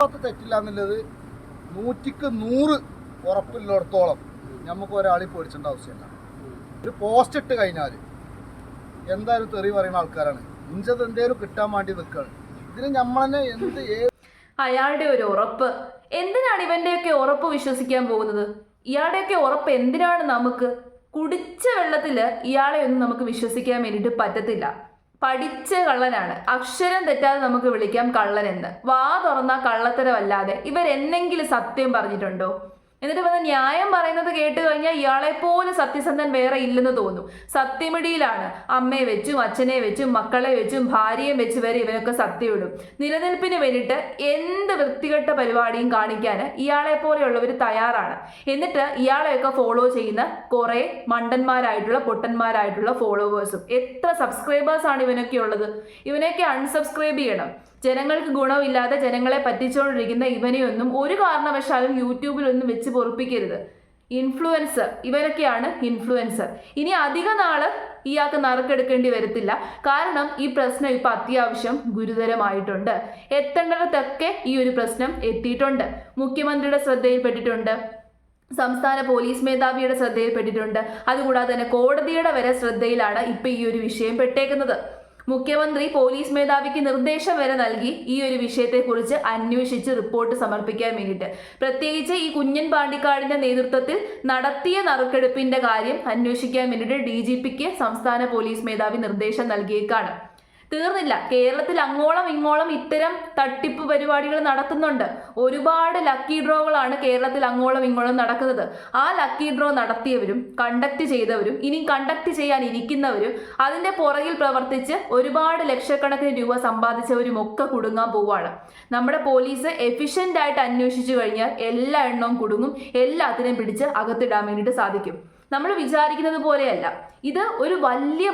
തെറ്റില്ല എന്നുള്ളത് 100% ഉറപ്പില്ലോടത്തോളം നമുക്ക് ഒരാളെ പേടിച്ചേണ്ട ആവശ്യമില്ല. ഒരു പോസ്റ്റ് ഇട്ട് കഴിഞ്ഞാൽ എന്തായാലും തെറി പറയുന്ന ആൾക്കാരാണ്. ഇഞ്ചത് എന്തേലും കിട്ടാൻ വേണ്ടി നിൽക്കുകയാണ്. ഇതിന് നമ്മൾ തന്നെ അയാളുടെ ഒരു ഉറപ്പ് എന്തിനാണ്? ഇവന്റെയൊക്കെ ഉറപ്പ് വിശ്വസിക്കാൻ പോകുന്നത്? ഇയാളുടെയൊക്കെ ഉറപ്പ് എന്തിനാണ്? നമുക്ക് കുടിച്ച വെള്ളത്തില് ഇയാളെ ഒന്നും നമുക്ക് വിശ്വസിക്കാൻ വേണ്ടിയിട്ട് പറ്റത്തില്ല. പഠിച്ച കള്ളനാണ്, അക്ഷരം തെറ്റാതെ നമുക്ക് വിളിക്കാം കള്ളൻ എന്ന്. വാ തുറന്ന കള്ളത്തരമല്ലാതെ ഇവരെന്തെങ്കിലും സത്യം പറഞ്ഞിട്ടുണ്ടോ? എന്നിട്ട് വന്ന് ന്യായം പറയുന്നത് കേട്ട് കഴിഞ്ഞാൽ ഇയാളെപ്പോലെ സത്യസന്ധൻ വേറെ ഇല്ലെന്ന് തോന്നും. സത്യമിടിയിലാണ്. അമ്മയെ വെച്ചും അച്ഛനെ വെച്ചും മക്കളെ വെച്ചും ഭാര്യയെ വെച്ച് വരെ ഇവനൊക്കെ സത്യം ഇടും. നിലനിൽപ്പിന് വേണ്ടിയിട്ട് എന്ത് വൃത്തികെട്ട പരിപാടിയും കാണിക്കാൻ ഇയാളെപ്പോലെയുള്ളവർ തയ്യാറാണ്. എന്നിട്ട് ഇയാളെയൊക്കെ ഫോളോ ചെയ്യുന്ന കുറെ മണ്ടന്മാരായിട്ടുള്ള പൊട്ടന്മാരായിട്ടുള്ള ഫോളോവേഴ്സും. എത്ര സബ്സ്ക്രൈബേഴ്സാണ് ഇവനൊക്കെ ഉള്ളത്? ഇവനൊക്കെ അൺസബ്സ്ക്രൈബ് ചെയ്യണം. ജനങ്ങൾക്ക് ഗുണമില്ലാതെ ജനങ്ങളെ പറ്റിച്ചുകൊണ്ടിരിക്കുന്ന ഇവനെയൊന്നും ഒരു കാരണവശാലും യൂട്യൂബിലൊന്നും വെച്ച് പൊറുപ്പിക്കരുത്. ഇൻഫ്ലുവൻസർ, ഇവരൊക്കെയാണ് ഇൻഫ്ലുവൻസർ. ഇനി അധിക നാള് ഇയാൾക്ക് നറുക്കെടുക്കേണ്ടി വരത്തില്ല. കാരണം ഈ പ്രശ്നം ഇപ്പൊ അത്യാവശ്യം ഗുരുതരമായിട്ടുണ്ട്. എത്തേണ്ടിടത്തൊക്കെ ഈ ഒരു പ്രശ്നം എത്തിയിട്ടുണ്ട്. മുഖ്യമന്ത്രിയുടെ ശ്രദ്ധയിൽപ്പെട്ടിട്ടുണ്ട്, സംസ്ഥാന പോലീസ് മേധാവിയുടെ ശ്രദ്ധയിൽപ്പെട്ടിട്ടുണ്ട്. അതുകൂടാതെ തന്നെ കോടതിയുടെ വരെ ശ്രദ്ധയിലാണ് ഇപ്പൊ ഈ ഒരു വിഷയം പെട്ടേക്കുന്നത്. മുഖ്യമന്ത്രി പോലീസ് മേധാവിക്ക് നിർദ്ദേശം വരെ നൽകി ഈ ഒരു വിഷയത്തെക്കുറിച്ച് അന്വേഷിച്ച് റിപ്പോർട്ട് സമർപ്പിക്കാൻ വേണ്ടിയിട്ട്. പ്രത്യേകിച്ച് ഈ കുഞ്ഞൻ പാണ്ടിക്കാടിന്റെ നേതൃത്വത്തിൽ നടത്തിയ നറുക്കെടുപ്പിന്റെ കാര്യം അന്വേഷിക്കാൻ വേണ്ടിയിട്ട് DGPക്ക് സംസ്ഥാന പോലീസ് മേധാവി നിർദ്ദേശം നൽകിയേക്കാണ്. തീർന്നില്ല. കേരളത്തിൽ അങ്ങോളം ഇങ്ങോളം ഇത്തരം തട്ടിപ്പ് പരിപാടികൾ നടത്തുന്നുണ്ട്. ഒരുപാട് ലക്കി ഡ്രോകളാണ് കേരളത്തിൽ അങ്ങോളം ഇങ്ങോളം നടക്കുന്നത്. ആ ലക്കി ഡ്രോ നടത്തിയവരും കണ്ടക്ട് ചെയ്തവരും ഇനി കണ്ടക്ട് ചെയ്യാൻ ഇരിക്കുന്നവരും അതിന്റെ പുറകിൽ പ്രവർത്തിച്ച് ഒരുപാട് ലക്ഷക്കണക്കിന് രൂപ സമ്പാദിച്ചവരും ഒക്കെ കുടുങ്ങാൻ പോവുകയാണ്. നമ്മുടെ പോലീസ് എഫിഷ്യന്റ് ആയിട്ട് അന്വേഷിച്ചു കഴിഞ്ഞാൽ എല്ലാ എണ്ണവും കുടുങ്ങും. എല്ലാത്തിനെയും പിടിച്ച് അകത്തിടാൻ വേണ്ടിയിട്ട് സാധിക്കും. നമ്മൾ വിചാരിക്കുന്നത് പോലെയല്ല. ഇത് ഒരു വലിയ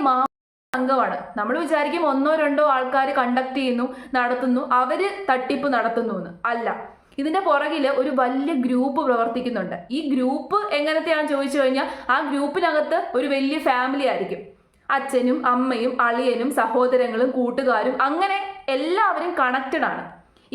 സംഘമാണ്. നമ്മൾ വിചാരിക്കും 1-2 ആൾക്കാർ കണ്ടക്ട് ചെയ്യുന്നു, നടത്തുന്നു, അവര് തട്ടിപ്പ് നടത്തുന്നു എന്ന്. അല്ല, ഇതിന്റെ പുറകില് ഒരു വലിയ ഗ്രൂപ്പ് പ്രവർത്തിക്കുന്നുണ്ട്. ഈ ഗ്രൂപ്പ് എങ്ങനത്തെയാണെന്ന് ചോദിച്ചു കഴിഞ്ഞാൽ ആ ഗ്രൂപ്പിനകത്ത് ഒരു വലിയ ഫാമിലി ആയിരിക്കും. അച്ഛനും അമ്മയും അളിയനും സഹോദരങ്ങളും കൂട്ടുകാരും, അങ്ങനെ എല്ലാവരും കണക്റ്റഡ് ആണ്.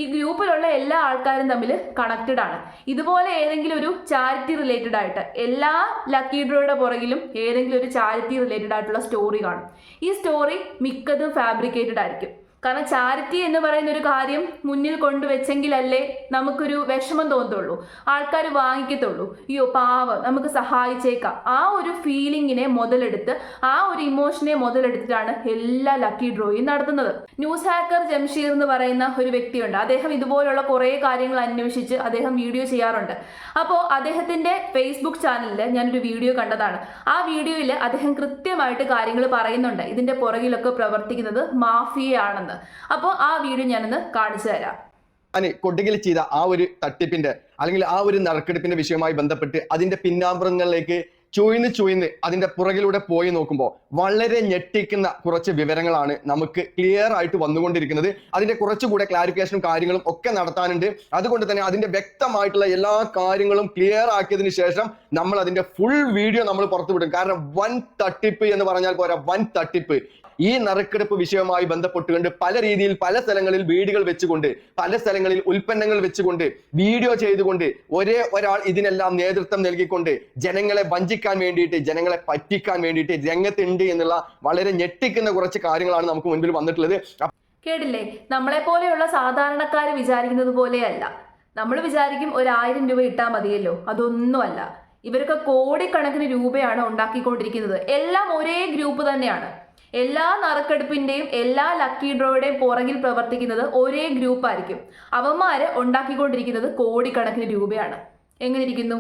ഈ ഗ്രൂപ്പിലുള്ള എല്ലാ ആൾക്കാരും തമ്മിൽ കണക്റ്റഡ് ആണ്. ഇതുപോലെ ഏതെങ്കിലും ഒരു ചാരിറ്റി റിലേറ്റഡ് ആയിട്ട് എല്ലാ ലക്കി ഡ്രോയുടെ പുറകിലും ഏതെങ്കിലും ഒരു ചാരിറ്റി റിലേറ്റഡ് ആയിട്ടുള്ള സ്റ്റോറി കാണും. ഈ സ്റ്റോറി മിക്കതും ഫാബ്രിക്കേറ്റഡ് ആയിരിക്കും. കാരണം ചാരിറ്റി എന്ന് പറയുന്ന ഒരു കാര്യം മുന്നിൽ കൊണ്ടുവച്ചെങ്കിലല്ലേ നമുക്കൊരു വിഷമം തോന്നത്തുള്ളൂ, ആൾക്കാർ വാങ്ങിക്കത്തുള്ളൂ. അയ്യോ പാവം, നമുക്ക് സഹായിച്ചേക്കാം. ആ ഒരു ഫീലിങ്ങിനെ മുതലെടുത്ത്, ആ ഒരു ഇമോഷനെ മുതലെടുത്തിട്ടാണ് എല്ലാ ലക്കി ഡ്രോയും നടത്തുന്നത്. ന്യൂസ് ഹാക്കർ ജംഷീർ എന്ന് പറയുന്ന ഒരു വ്യക്തിയുണ്ട്. അദ്ദേഹം ഇതുപോലുള്ള കുറേ കാര്യങ്ങൾ അന്വേഷിച്ച് അദ്ദേഹം വീഡിയോ ചെയ്യാറുണ്ട്. അപ്പോൾ അദ്ദേഹത്തിന്റെ ഫേസ്ബുക്ക് ചാനലിൽ ഞാനൊരു വീഡിയോ കണ്ടതാണ്. ആ വീഡിയോയിൽ അദ്ദേഹം കൃത്യമായിട്ട് കാര്യങ്ങൾ പറയുന്നുണ്ട്. ഇതിന്റെ പുറകിലൊക്കെ പ്രവർത്തിക്കുന്നത് മാഫിയയാണെന്ന്. അപ്പോൾ ആ വീഡിയോ ഞാനൊന്ന് കാണിച്ചു തരാം. കൊട്ടിക്കൽ ചെയ്ത ആ ഒരു തട്ടിപ്പിന്റെ അല്ലെങ്കിൽ ആ ഒരു നറുക്കെടുപ്പിന്റെ വിഷയവുമായി ബന്ധപ്പെട്ട് അതിന്റെ പിന്നാമ്പുറങ്ങളിലേക്ക് ചുയിന്ന് അതിന്റെ പുറകിലൂടെ പോയി നോക്കുമ്പോൾ വളരെ ഞെട്ടിക്കുന്ന കുറച്ച് വിവരങ്ങളാണ് നമുക്ക് ക്ലിയർ ആയിട്ട് വന്നുകൊണ്ടിരിക്കുന്നത്. അതിന്റെ കുറച്ചുകൂടെ ക്ലാരിഫിക്കേഷനും കാര്യങ്ങളും ഒക്കെ നടത്താനുണ്ട്. അതുകൊണ്ട് തന്നെ അതിന്റെ വ്യക്തമായിട്ടുള്ള എല്ലാ കാര്യങ്ങളും ക്ലിയർ ആക്കിയതിനു ശേഷം നമ്മൾ അതിന്റെ ഫുൾ വീഡിയോ നമ്മൾ പുറത്തുവിടും. കാരണം വൻ തട്ടിപ്പ് എന്ന് പറഞ്ഞാൽ പോരാ, വൻ തട്ടിപ്പ്. ഈ നറുക്കെടുപ്പ് വിഷയവുമായി ബന്ധപ്പെട്ടുകൊണ്ട് പല രീതിയിൽ പല സ്ഥലങ്ങളിൽ വീടുകൾ വെച്ചുകൊണ്ട്, പല സ്ഥലങ്ങളിൽ ഉൽപ്പന്നങ്ങൾ വെച്ചുകൊണ്ട്, വീഡിയോ ചെയ്തുകൊണ്ട് ഒരേ ഒരാൾ ഇതിനെല്ലാം നേതൃത്വം നൽകിക്കൊണ്ട് ജനങ്ങളെ വഞ്ചിക്കാൻ വേണ്ടിയിട്ട്, ജനങ്ങളെ പറ്റിക്കാൻ വേണ്ടിയിട്ട് രംഗത്തുണ്ട് എന്നുള്ള വളരെ ഞെട്ടിക്കുന്ന കുറച്ച് കാര്യങ്ങളാണ് നമുക്ക് മുൻപിൽ വന്നിട്ടുള്ളത്. കേട്ടില്ലേ? നമ്മളെ പോലെയുള്ള സാധാരണക്കാർ വിചാരിക്കുന്നത് പോലെയല്ല. നമ്മൾ വിചാരിക്കും 1000 രൂപ ഇട്ടാൽ മതിയല്ലോ. അതൊന്നുമല്ല. ഇവരൊക്കെ കോടിക്കണക്കിന് രൂപയാണ് ഉണ്ടാക്കിക്കൊണ്ടിരിക്കുന്നത്. എല്ലാം ഒരേ ഗ്രൂപ്പ് തന്നെയാണ്. എല്ലാ നറുക്കെടുപ്പിന്റെയും എല്ലാ ലക്കി ഡ്രോയുടെയും പുറകിൽ പ്രവർത്തിക്കുന്നത് ഒരേ ഗ്രൂപ്പ് ആയിരിക്കും. അവന്മാര് ഉണ്ടാക്കിക്കൊണ്ടിരിക്കുന്നത് കോടിക്കണക്കിന് രൂപയാണ്. എങ്ങനെ ഇരിക്കുന്നു?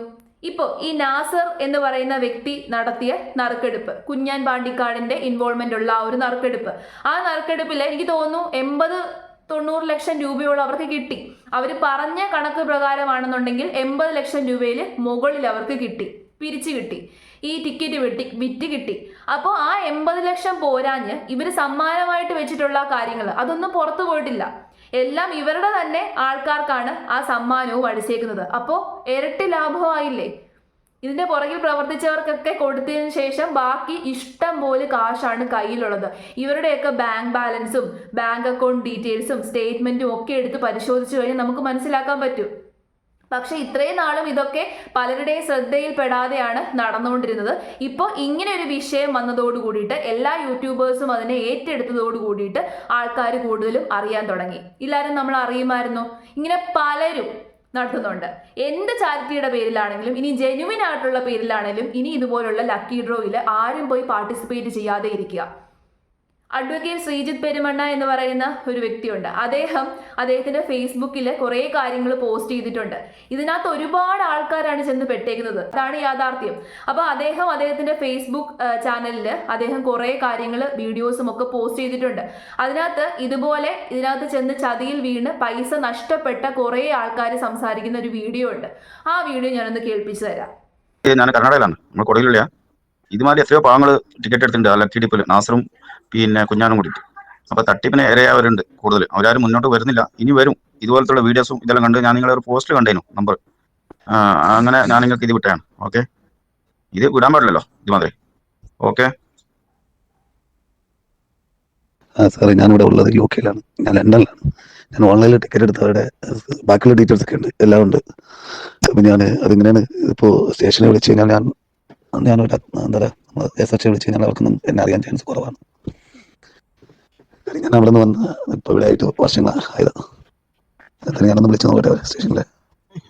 ഇപ്പോൾ ഈ നാസർ എന്ന് പറയുന്ന വ്യക്തി നടത്തിയ നറുക്കെടുപ്പ്, കുഞ്ഞാൻ പാണ്ടിക്കാടിന്റെ ഇൻവോൾവ്മെന്റ് ഉള്ള ആ ഒരു നറുക്കെടുപ്പ്, ആ നറുക്കെടുപ്പിൽ എനിക്ക് തോന്നുന്നു 80-90 ലക്ഷം രൂപയോളം അവർക്ക് കിട്ടി. അവർ പറഞ്ഞ കണക്ക് പ്രകാരമാണെന്നുണ്ടെങ്കിൽ 80 ലക്ഷം രൂപയിൽ മുകളിൽ അവർക്ക് കിട്ടി, പിരിച്ചു കിട്ടി. ഈ ടിക്കറ്റ് വിറ്റ് കിട്ടി. അപ്പോൾ ആ 80 ലക്ഷം പോരാഞ്ഞ് ഇവര് സമ്മാനമായിട്ട് വെച്ചിട്ടുള്ള കാര്യങ്ങൾ അതൊന്നും പുറത്തു പോയിട്ടില്ല. എല്ലാം ഇവരുടെ തന്നെ ആൾക്കാർക്കാണ് ആ സമ്മാനവും അടിച്ചേക്കുന്നത്. അപ്പോൾ ഇരട്ടി ലാഭമായില്ലേ? ഇതിന്റെ പുറകിൽ പ്രവർത്തിച്ചവർക്കൊക്കെ കൊടുത്തതിന് ശേഷം ബാക്കി ഇഷ്ടം പോലെ കാശാണ് കയ്യിലുള്ളത്. ഇവരുടെയൊക്കെ ബാങ്ക് ബാലൻസും ബാങ്ക് അക്കൗണ്ട് ഡീറ്റെയിൽസും സ്റ്റേറ്റ്മെന്റും ഒക്കെ എടുത്ത് പരിശോധിച്ചു കഴിഞ്ഞാൽ നമുക്ക് മനസ്സിലാക്കാൻ പറ്റും. പക്ഷെ ഇത്രയും നാളും ഇതൊക്കെ പലരുടെയും ശ്രദ്ധയിൽപ്പെടാതെയാണ് നടന്നുകൊണ്ടിരുന്നത്. ഇപ്പോൾ ഇങ്ങനെ ഒരു വിഷയം വന്നതോട് കൂടിയിട്ട് എല്ലാ യൂട്യൂബേഴ്സും അതിനെ ഏറ്റെടുത്തതോട് കൂടിയിട്ട് ആൾക്കാർ കൂടുതലും അറിയാൻ തുടങ്ങി. ഇല്ലാരും നമ്മൾ അറിയുമായിരുന്നു. ഇങ്ങനെ പലരും നടത്തുന്നുണ്ട്. എന്ത് ചാരിറ്റിയുടെ പേരിലാണെങ്കിലും, ഇനി ജെനുവിൻ ആയിട്ടുള്ള പേരിലാണെങ്കിലും, ഇനി ഇതുപോലുള്ള ലക്കി ഡ്രോയിൽ ആരും പോയി പാർട്ടിസിപ്പേറ്റ് ചെയ്യാതെ ഇരിക്കുക. അഡ്വക്കേറ്റ് ശ്രീജിത്ത് പെരുമണ്ണ എന്ന് പറയുന്ന ഒരു വ്യക്തിയുണ്ട്. അദ്ദേഹത്തിന്റെ ഫേസ്ബുക്കിൽ കുറേ കാര്യങ്ങൾ പോസ്റ്റ് ചെയ്തിട്ടുണ്ട്. ഇതിനകത്ത് ഒരുപാട് ആൾക്കാരാണ് ചെന്ന് പെട്ടേക്കുന്നത്. അതാണ് യാഥാർത്ഥ്യം. അപ്പോൾ അദ്ദേഹത്തിന്റെ ഫേസ്ബുക്ക് ചാനലിൽ അദ്ദേഹം കുറേ കാര്യങ്ങൾ വീഡിയോസും ഒക്കെ പോസ്റ്റ് ചെയ്തിട്ടുണ്ട്. ഇതിനകത്ത് ചെന്ന് ചതിയിൽ വീണ് പൈസ നഷ്ടപ്പെട്ട കുറേ ആൾക്കാർ സംസാരിക്കുന്ന ഒരു വീഡിയോ ഉണ്ട്. ആ വീഡിയോ ഞാനൊന്ന് കേൾപ്പിച്ചു തരാം. ഞാൻ കർണാടകയിലാണ്, നമ്മൾ കൊടകിലുള്ള. ഇതുമാതിരി എത്രയോ പാവങ്ങൾ ടിക്കറ്റ് എടുത്തിട്ടുണ്ട്. ലക്കി ഡിപ്പിൽ നാസറും പിന്നെ കുഞ്ഞാനും കൂടിയിട്ട്. അപ്പോൾ തട്ടിപ്പിന് ഇരയായവരുണ്ട് കൂടുതൽ. അവരാരും മുന്നോട്ട് വരുന്നില്ല. ഇനി വരും. ഇതുപോലത്തുള്ള വീഡിയോസും ഇതെല്ലാം കണ്ട് ഞാൻ നിങ്ങളെ ഒരു പോസ്റ്റ് കണ്ടേനു നമ്പർ. അങ്ങനെ ഞാൻ നിങ്ങൾക്ക് ഇത് വിട്ടാണ്. ഓക്കെ, ഇത് വിടാൻ പാടില്ലല്ലോ ഇതുമാതിരി. ഓക്കെ സാറേ, ഞാനിവിടെ ഉള്ളത് UK-ലാണ്. ഞാൻ ലണ്ടനിലാണ്. ഞാൻ ഓൺലൈനിൽ ടിക്കറ്റ് എടുത്തവരുടെ ബാക്കിയുള്ള ഡീറ്റെയിൽസ് ഒക്കെ ഉണ്ട്, എല്ലാം ഉണ്ട്. അപ്പം ഞാൻ അതിങ്ങനെയാണ് ഇപ്പോൾ സ്റ്റേഷനെ വിളിച്ച് കഴിഞ്ഞാൽ ഞാനൊരു എന്താ പറയുക SH വിളിച്ച് കഴിഞ്ഞാൽ അവർക്കൊന്നും എന്നെ അറിയാൻ ചാൻസ് കുറവാണ്. ഞാൻ അവിടെ നിന്ന് വന്ന് ഇപ്പോൾ ഇവിടെ ആയിട്ട് വർഷങ്ങളായതാണ്. എന്തായാലും ഞാനൊന്ന് വിളിച്ച് നോക്കട്ടെ സ്റ്റേഷനിലെ.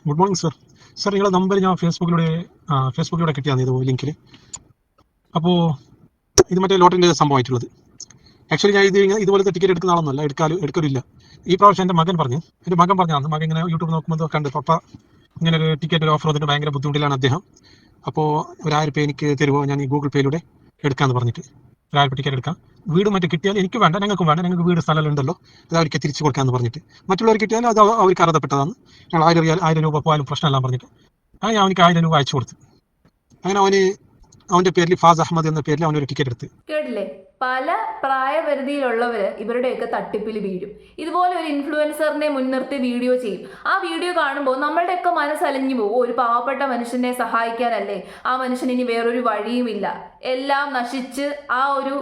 Good morning sir. സർ, നിങ്ങളുടെ നമ്പർ ഞാൻ ഫേസ്ബുക്കിലൂടെ കിട്ടിയാണ് ഇത് ലിങ്കിൽ. അപ്പോൾ ഇത് മറ്റേ ലോട്ടറിൻ്റെ സംഭവമായിട്ടുള്ളത്. ആക്ച്വലി ഞാൻ ഇതുപോലത്തെ ടിക്കറ്റ് എടുക്കുന്ന ആളൊന്നുമല്ല, എടുക്കലില്ല. ഈ പ്രാവശ്യം എൻ്റെ മകൻ പറഞ്ഞു മകൻ ഇങ്ങനെ യൂട്യൂബ് നോക്കുമ്പോൾ കണ്ട് പപ്പ ഇങ്ങനെ ഒരു ടിക്കറ്റ് ഒരു ഓഫർ വന്നിട്ട് ഭയങ്കര ബുദ്ധിമുട്ടിലാണ് അദ്ദേഹം. അപ്പോൾ ഒരു 1000 രൂപ എനിക്ക് തരുമോ, ഞാൻ ഈ ഗൂഗിൾ പേയിലൂടെ എടുക്കാമെന്ന് പറഞ്ഞിട്ട് 1000 രൂപ ടിക്കറ്റ് എടുക്കാം. വീട് മറ്റേ കിട്ടിയാൽ എനിക്ക് വേണ്ട, ഞങ്ങൾക്ക് വേണ്ട, ഞങ്ങൾക്ക് വീട് സ്ഥലം ഉണ്ടല്ലോ, അത് അവർക്ക് തിരിച്ചു കൊടുക്കാമെന്ന് പറഞ്ഞിട്ട്. മറ്റുള്ളവർ കിട്ടിയാൽ അത് അവർക്ക് അർഹതപ്പെട്ടതാണ്. ഞങ്ങൾ 1000 രൂപ പോയാലും പ്രശ്നമെല്ലാം പറഞ്ഞിട്ട് അങ്ങനെ അവനിക്ക് 1000 രൂപ അയച്ചു കൊടുത്തു. അങ്ങനെ അവൻ്റെ പേരിൽ ഫാസ് അഹമ്മദ് എന്ന പേരിൽ അവനൊരു ടിക്കറ്റ് എടുത്ത്. കേട്ടില്ലേ, പല പ്രായപരിധിയിലുള്ളവർ ഇവരുടെയൊക്കെ തട്ടിപ്പിൽ വീഴും. ഇതുപോലെ ഒരു ഇൻഫ്ലുവൻസറിനെ മുൻനിർത്തി വീഡിയോ ചെയ്യും. ആ വീഡിയോ കാണുമ്പോൾ നമ്മളുടെയൊക്കെ മനസ്സലിഞ്ഞു പോകും. ഒരു പാവപ്പെട്ട മനുഷ്യനെ സഹായിക്കാനല്ലേ, ആ മനുഷ്യന് ഇനി വേറൊരു വഴിയുമില്ല, എല്ലാം നശിച്ച് ആ ഒരു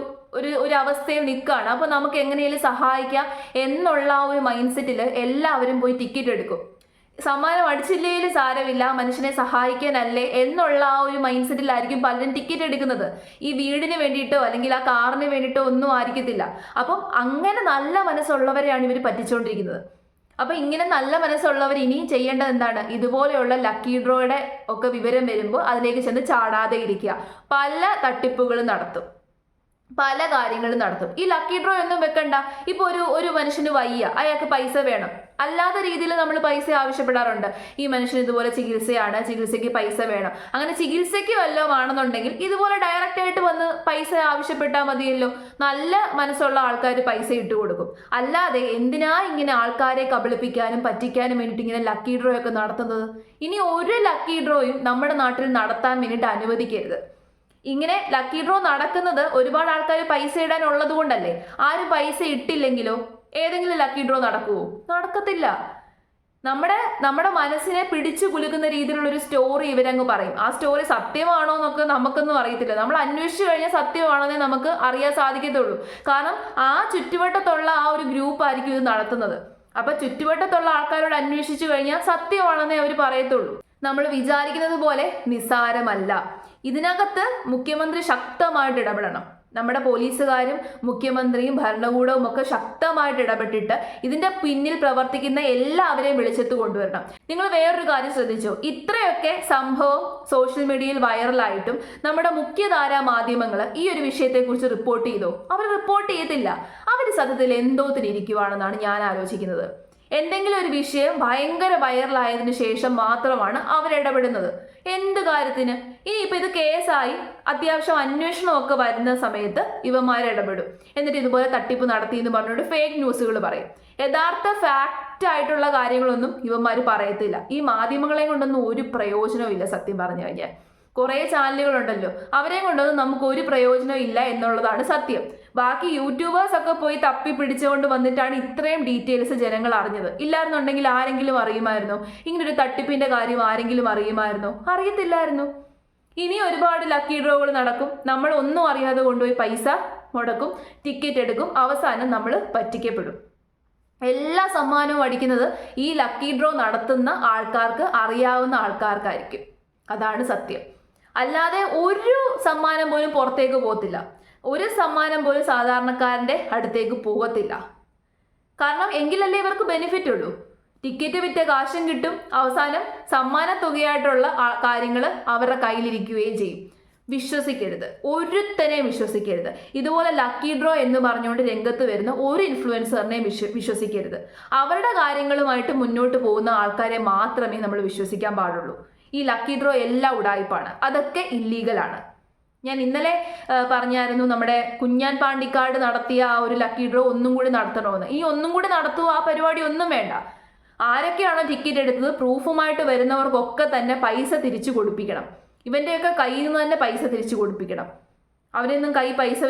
അവസ്ഥയിൽ നിൽക്കുകയാണ്. അപ്പോൾ നമുക്ക് എങ്ങനെയും സഹായിക്കാം എന്നുള്ള ആ ഒരു മൈൻഡ് സെറ്റിൽ എല്ലാവരും പോയി ടിക്കറ്റ് എടുക്കും. സമ്മാനം അടിച്ചില്ലേലും സാരമില്ല, മനുഷ്യനെ സഹായിക്കാനല്ലേ എന്നുള്ള ആ ഒരു മൈൻഡ് സെറ്റിലായിരിക്കും പലരും ടിക്കറ്റ് എടുക്കുന്നത്. ഈ വീടിന് വേണ്ടിയിട്ടോ അല്ലെങ്കിൽ ആ കാറിന് വേണ്ടിയിട്ടോ ഒന്നും ആയിരിക്കത്തില്ല. അപ്പം അങ്ങനെ നല്ല മനസ്സുള്ളവരെയാണ് ഇവർ പറ്റിച്ചുകൊണ്ടിരിക്കുന്നത്. അപ്പം ഇങ്ങനെ നല്ല മനസ്സുള്ളവർ ഇനിയും ചെയ്യേണ്ടത് എന്താണ്? ഇതുപോലെയുള്ള ലക്കി ഡ്രോയുടെ ഒക്കെ വിവരം വരുമ്പോൾ അതിലേക്ക് ചെന്ന് ചാടാതെ ഇരിക്കുക. പല തട്ടിപ്പുകളും നടത്തും, പല കാര്യങ്ങളും നടത്തും. ഈ ലക്കി ഡ്രോ ഒന്നും വെക്കണ്ട. ഇപ്പോൾ ഒരു മനുഷ്യന് വയ്യ, അയാൾക്ക് പൈസ വേണം, അല്ലാത്ത രീതിയിൽ നമ്മൾ പൈസ ആവശ്യപ്പെടാറുണ്ട്. ഈ മനുഷ്യന് ഇതുപോലെ ചികിത്സയ്ക്ക് പൈസ വേണം. അങ്ങനെ ചികിത്സയ്ക്ക് വല്ലതും ആണെന്നുണ്ടെങ്കിൽ ഇതുപോലെ ഡയറക്റ്റ് ആയിട്ട് വന്ന് പൈസ ആവശ്യപ്പെട്ടാൽ മതിയല്ലോ. നല്ല മനസ്സുള്ള ആൾക്കാർ പൈസ ഇട്ട് കൊടുക്കും. അല്ലാതെ എന്തിനാ ഇങ്ങനെ ആൾക്കാരെ കബളിപ്പിക്കാനും പറ്റിക്കാനും വേണ്ടിയിട്ട് ഇങ്ങനെ ലക്കി ഡ്രോ ഒക്കെ നടത്തുന്നത്? ഇനി ഒരു ലക്കി ഡ്രോയും നമ്മുടെ നാട്ടിൽ നടത്താൻ വേണ്ടിയിട്ട് അനുവദിക്കരുത്. ഇങ്ങനെ ലക്കി ഡ്രോ നടക്കുന്നത് ഒരുപാട് ആൾക്കാർ പൈസ ഇടാനുള്ളത് കൊണ്ടല്ലേ. ആരും പൈസ ഇട്ടില്ലെങ്കിലോ ഏതെങ്കിലും ലക്കി ഡ്രോ നടക്കുമോ? നടക്കത്തില്ല. നമ്മുടെ മനസ്സിനെ പിടിച്ചു കുലുക്കുന്ന രീതിയിലുള്ള ഒരു സ്റ്റോറി ഇവരങ്ങ് പറയും. ആ സ്റ്റോറി സത്യമാണോ എന്നൊക്കെ നമുക്കൊന്നും അറിയത്തില്ല. നമ്മൾ അന്വേഷിച്ചു കഴിഞ്ഞാൽ സത്യമാണെന്നേ നമുക്ക് അറിയാൻ സാധിക്കത്തുള്ളൂ. കാരണം ആ ചുറ്റുവട്ടത്തുള്ള ആ ഒരു ഗ്രൂപ്പ് ആയിരിക്കും ഇത് നടത്തുന്നത്. അപ്പൊ ചുറ്റുവട്ടത്തുള്ള ആൾക്കാരോട് അന്വേഷിച്ചു കഴിഞ്ഞാൽ സത്യമാണെന്നേ അവർ പറയത്തുള്ളൂ. നമ്മൾ വിചാരിക്കുന്നത് പോലെ നിസ്സാരമല്ല. ഇതിനകത്ത് മുഖ്യമന്ത്രി ശക്തമായിട്ട് ഇടപെടണം. നമ്മുടെ പോലീസുകാരും മുഖ്യമന്ത്രിയും ഭരണകൂടവും ഒക്കെ ശക്തമായിട്ട് ഇടപെട്ടിട്ട് ഇതിന്റെ പിന്നിൽ പ്രവർത്തിക്കുന്ന എല്ലാവരെയും വിളിച്ചെത്തു കൊണ്ടുവരണം. നിങ്ങൾ വേറൊരു കാര്യം ശ്രദ്ധിച്ചോ? ഇത്രയൊക്കെ സംഭവം സോഷ്യൽ മീഡിയയിൽ വൈറലായിട്ടും നമ്മുടെ മുഖ്യധാരാ മാധ്യമങ്ങൾ ഈ ഒരു വിഷയത്തെക്കുറിച്ച് റിപ്പോർട്ട് ചെയ്തോ? അവർ റിപ്പോർട്ട് ചെയ്യത്തില്ല. അവർ സത്യത്തിൽ എന്തോത്തിനിരിക്കുവാണെന്നാണ് ഞാൻ ആലോചിക്കുന്നത്. എന്തെങ്കിലും ഒരു വിഷയം ഭയങ്കര വൈറലായതിനു ശേഷം മാത്രമാണ് അവരിടപെടുന്നത്. എന്ത് കാര്യത്തിന്? ഇനിയിപ്പോൾ ഇത് കേസായി അത്യാവശ്യം അന്വേഷണമൊക്കെ വരുന്ന സമയത്ത് ഇവന്മാരിടപെടും. എന്നിട്ട് ഇതുപോലെ തട്ടിപ്പ് നടത്തി എന്ന് പറഞ്ഞുകൊണ്ട് ഫേക്ക് ന്യൂസുകൾ പറയും. യഥാർത്ഥ ഫാക്റ്റ് ആയിട്ടുള്ള കാര്യങ്ങളൊന്നും ഇവന്മാർ പറയത്തില്ല. ഈ മാധ്യമങ്ങളെ കൊണ്ടൊന്നും ഒരു പ്രയോജനവും ഇല്ല. സത്യം പറഞ്ഞു കഴിഞ്ഞാൽ കുറേ ചാനലുകളുണ്ടല്ലോ, അവരെ കൊണ്ടൊന്നും നമുക്ക് ഒരു പ്രയോജനവും ഇല്ല എന്നുള്ളതാണ് സത്യം. ബാക്കി യൂട്യൂബേഴ്സ് ഒക്കെ പോയി തപ്പി പിടിച്ചുകൊണ്ട് വന്നിട്ടാണ് ഇത്രയും ഡീറ്റെയിൽസ് ജനങ്ങൾ അറിഞ്ഞത്. ഇല്ലായിരുന്നുണ്ടെങ്കിൽ ആരെങ്കിലും അറിയുമായിരുന്നോ? ഇങ്ങനൊരു തട്ടിപ്പിന്റെ കാര്യം ആരെങ്കിലും അറിയുമായിരുന്നോ? അറിയത്തില്ലായിരുന്നു. ഇനി ഒരുപാട് ലക്കി ഡ്രോകൾ നടക്കും. നമ്മൾ ഒന്നും അറിയാതെ കൊണ്ടുപോയി പൈസ മുടക്കും, ടിക്കറ്റ് എടുക്കും, അവസാനം നമ്മൾ പറ്റിക്കപ്പെടും. എല്ലാ സമ്മാനവും അടിക്കുന്നത് ഈ ലക്കി ഡ്രോ നടത്തുന്ന ആൾക്കാർക്ക്, അറിയാവുന്ന ആൾക്കാർക്കായിരിക്കും. അതാണ് സത്യം. അല്ലാതെ ഒരു സമ്മാനം പോലും പുറത്തേക്ക് പോകത്തില്ല, ഒരു സമ്മാനം പോലും സാധാരണക്കാരൻ്റെ അടുത്തേക്ക് പോകത്തില്ല. കാരണം എങ്കിലല്ലേ ഇവർക്ക് ബെനിഫിറ്റ് ഉള്ളൂ. ടിക്കറ്റ് വിറ്റ കാശും കിട്ടും, അവസാനം സമ്മാന തുകയായിട്ടുള്ള കാര്യങ്ങൾ അവരുടെ കയ്യിലിരിക്കുകയും ചെയ്യും. വിശ്വസിക്കരുത്, ഒരുത്തനെയും വിശ്വസിക്കരുത്. ഇതുപോലെ ലക്കി ഡ്രോ എന്ന് പറഞ്ഞുകൊണ്ട് രംഗത്ത് വരുന്ന ഒരു ഇൻഫ്ലുവൻസറിനെയും വിശ്വസിക്കരുത്. അവരുടെ കാര്യങ്ങളുമായിട്ട് മുന്നോട്ട് പോകുന്ന ആൾക്കാരെ മാത്രമേ നമ്മൾ വിശ്വസിക്കാൻ പാടുള്ളൂ. ഈ ലക്കി ഡ്രോ എല്ലാം ഉടായിപ്പാണ്, അതൊക്കെ ഇല്ലീഗലാണ്. ഞാൻ ഇന്നലെ പറഞ്ഞായിരുന്നു നമ്മുടെ കുഞ്ഞാൻ പാണ്ടിക്കാട് നടത്തിയ ആ ഒരു ലക്കി ഡ്രോ ഒന്നും കൂടി നടത്തണമെന്ന്. ഈ ഒന്നും കൂടി നടത്തുക, ആ പരിപാടി ഒന്നും വേണ്ട. ആരൊക്കെയാണോ ടിക്കറ്റ് എടുത്തത് പ്രൂഫുമായിട്ട് വരുന്നവർക്കൊക്കെ തന്നെ പൈസ തിരിച്ചു കൊടുപ്പിക്കണം. ഇവൻ്റെയൊക്കെ കയ്യിൽ നിന്ന് തന്നെ പൈസ തിരിച്ചു കൊടുപ്പിക്കണം. അവരൊന്നും പൈസ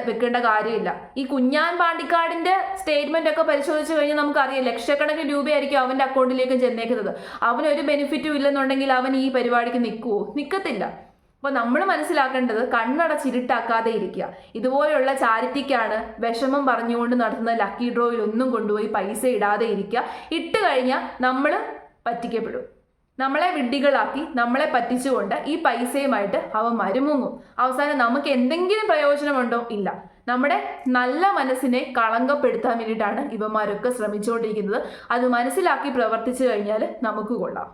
വെക്കേണ്ട കാര്യമില്ല. ഈ കുഞ്ഞാൻ പാണ്ടിക്കാടിന്റെ സ്റ്റേറ്റ്മെന്റ് ഒക്കെ പരിശോധിച്ച് കഴിഞ്ഞാൽ നമുക്കറിയാം ലക്ഷക്കണക്കിന് രൂപയായിരിക്കും അവന്റെ അക്കൗണ്ടിലേക്ക് ചെന്നേക്കുന്നത്. അവനൊരു ബെനിഫിറ്റും ഇല്ലെന്നുണ്ടെങ്കിൽ അവൻ ഈ പരിപാടിക്ക് നിൽക്കത്തില്ല. അപ്പോൾ നമ്മൾ മനസ്സിലാക്കേണ്ടത് കണ്ണടച്ചിരുട്ടാക്കാതെ ഇരിക്കുക. ഇതുപോലെയുള്ള ചാരിറ്റിക്കാണ് വിഷമം പറഞ്ഞുകൊണ്ട് നടത്തുന്ന ലക്കി ഡ്രോയിൽ ഒന്നും കൊണ്ടുപോയി പൈസ ഇടാതെ ഇരിക്കുക. ഇട്ട് കഴിഞ്ഞാൽ നമ്മൾ പറ്റിക്കപ്പെടും. നമ്മളെ വിഡ്ഢികളാക്കി നമ്മളെ പറ്റിച്ചുകൊണ്ട് ഈ പൈസയുമായിട്ട് അവൻ മരുമുങ്ങും. അവസാനം നമുക്ക് എന്തെങ്കിലും പ്രയോജനമുണ്ടോ? ഇല്ല. നമ്മുടെ നല്ല മനസ്സിനെ കളങ്കപ്പെടുത്താൻ വേണ്ടിയിട്ടാണ് ഇവന്മാരൊക്കെ ശ്രമിച്ചുകൊണ്ടിരിക്കുന്നത്. അത് മനസ്സിലാക്കി പ്രവർത്തിച്ചു കഴിഞ്ഞാൽ നമുക്ക് കൊള്ളാം.